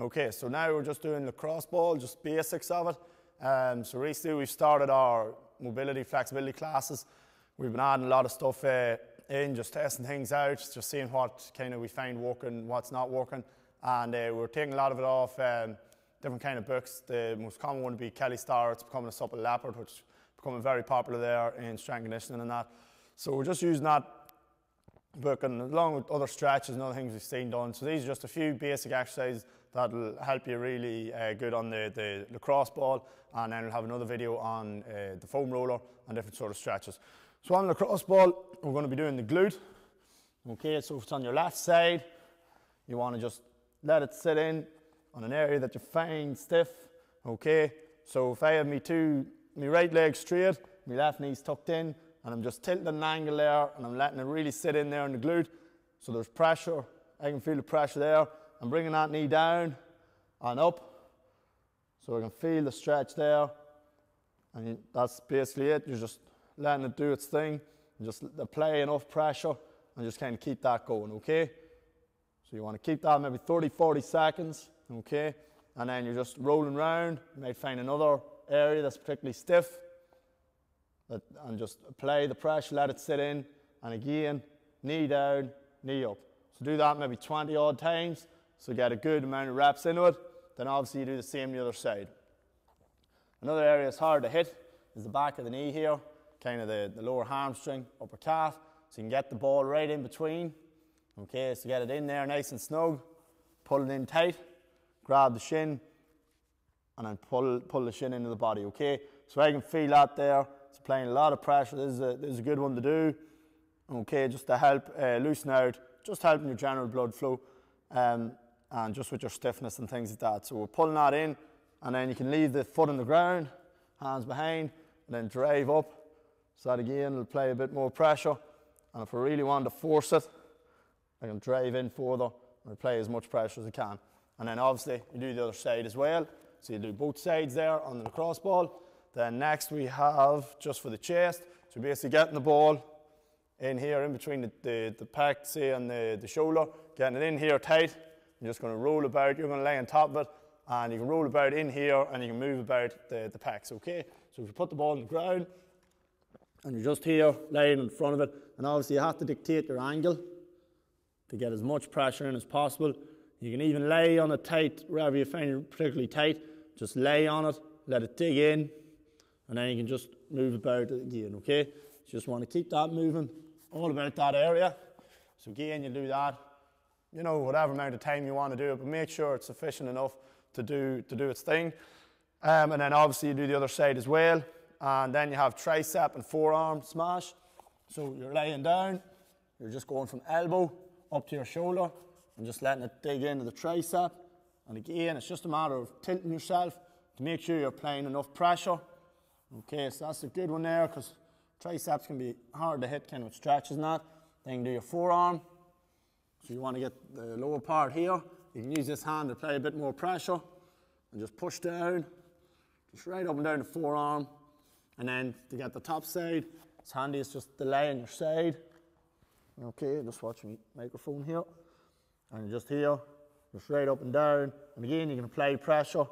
Okay, so now we're just doing lacrosse ball, just basics of it. So recently we've started our mobility, flexibility classes. We've been adding a lot of stuff in, just testing things out, just seeing what kind of we find working, what's not working. And we're taking a lot of it off different kind of books. The most common one would be Kelly Starr. It's becoming a supple leopard, which is becoming very popular there in strength conditioning and that. So we're just using that book and along with other stretches and other things we've seen done. So these are just a few basic exercises that'll help you really good on the lacrosse ball, and then we'll have another video on the foam roller and different sort of stretches. So on the lacrosse ball, we're going to be doing the glute. Okay, so if it's on your left side, you want to just let it sit in on an area that you find stiff. Okay, so if I have my right leg straight, my left knee's tucked in, and I'm just tilting an angle there, and I'm letting it really sit in there in the glute. So there's pressure. I can feel the pressure there. I'm bringing that knee down and up, so I can feel the stretch there. And that's basically it. You're just letting it do its thing, and just apply enough pressure, and just kind of keep that going, okay? So you want to keep that maybe 30-40 seconds, okay? And then you're just rolling around. You might find another area that's particularly stiff, and just apply the pressure, let it sit in, and again, knee down, knee up. So do that maybe 20 odd times, so get a good amount of reps into it. Then obviously you do the same on the other side. Another area that's hard to hit is the back of the knee here, kind of the lower hamstring, upper calf, so you can get the ball right in between. Okay, so get it in there nice and snug, pull it in tight, grab the shin, and then pull the shin into the body, okay? So I can feel that there. It's applying a lot of pressure. This is a good one to do, okay, just to help loosen out, just helping your general blood flow, and just with your stiffness and things like that. So we're pulling that in, and then you can leave the foot on the ground, hands behind, and then drive up. So that again will apply a bit more pressure. And if I really want to force it, I can drive in further and apply as much pressure as I can. And then obviously you do the other side as well. So you do both sides there on the lacrosse ball. Then next we have just for the chest. So basically getting the ball in here in between the pec, say, and the shoulder, getting it in here tight. You're just going to roll about. You're going to lay on top of it, and you can roll about in here, and you can move about the pecs, okay? So if you put the ball on the ground, and you're just here laying in front of it, and obviously you have to dictate your angle to get as much pressure in as possible. You can even lay on it tight, wherever you find it particularly tight. Just lay on it, let it dig in, and then you can just move about it again, okay? You just want to keep that moving all about that area. So again, you do that, you know, whatever amount of time you want to do it, but make sure it's sufficient enough to do its thing. And then obviously you do the other side as well. And then you have tricep and forearm smash. So you're laying down, you're just going from elbow up to your shoulder and just letting it dig into the tricep. And again, it's just a matter of tilting yourself to make sure you're applying enough pressure. Okay, so that's a good one there, because triceps can be hard to hit kind of with stretches and that. Then you can do your forearm. So you want to get the lower part here. You can use this hand to apply a bit more pressure and just push down, just right up and down the forearm. And then to get the top side, it's handy, it's just the lay on your side. Okay, just watch my microphone here. And just here, just right up and down. And again, you can apply pressure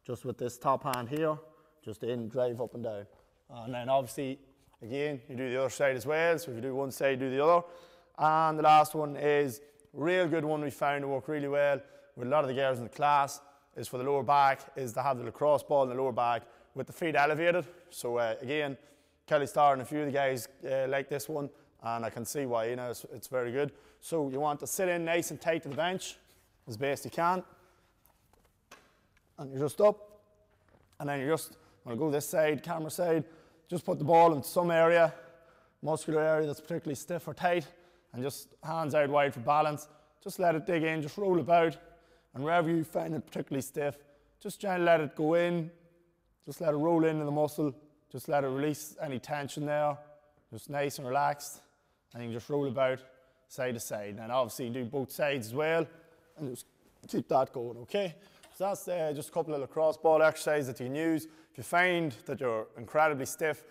just with this top hand here, just in, drive up and down. And then obviously, again, you do the other side as well. So if you do one side, do the other. And the last one is a real good one we found to work really well with a lot of the girls in the class, is for the lower back, is to have the lacrosse ball in the lower back with the feet elevated. So again, Kelly Starr and a few of the guys like this one, and I can see why, you know, it's very good. So you want to sit in nice and tight to the bench as best you can. And you're just up, and then you're just, I'm gonna go this side, camera side, just put the ball in some area, muscular area that's particularly stiff or tight, and just hands out wide for balance. Just let it dig in, just roll about, and wherever you find it particularly stiff, just gently let it go in, just let it roll into the muscle, just let it release any tension there, just nice and relaxed, and you can just roll about side to side. And obviously you do both sides as well, and just keep that going, okay? So that's just a couple of lacrosse ball exercises that you can use. If you find that you're incredibly stiff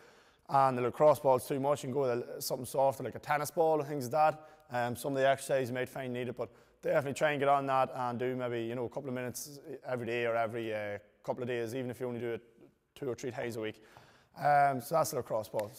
and the lacrosse ball is too much, you can go with something softer like a tennis ball or things like that. Some of the exercises you might find needed, but definitely try and get on that and do maybe, you know, a couple of minutes every day or every couple of days, even if you only do it 2 or 3 days a week. So that's the lacrosse ball.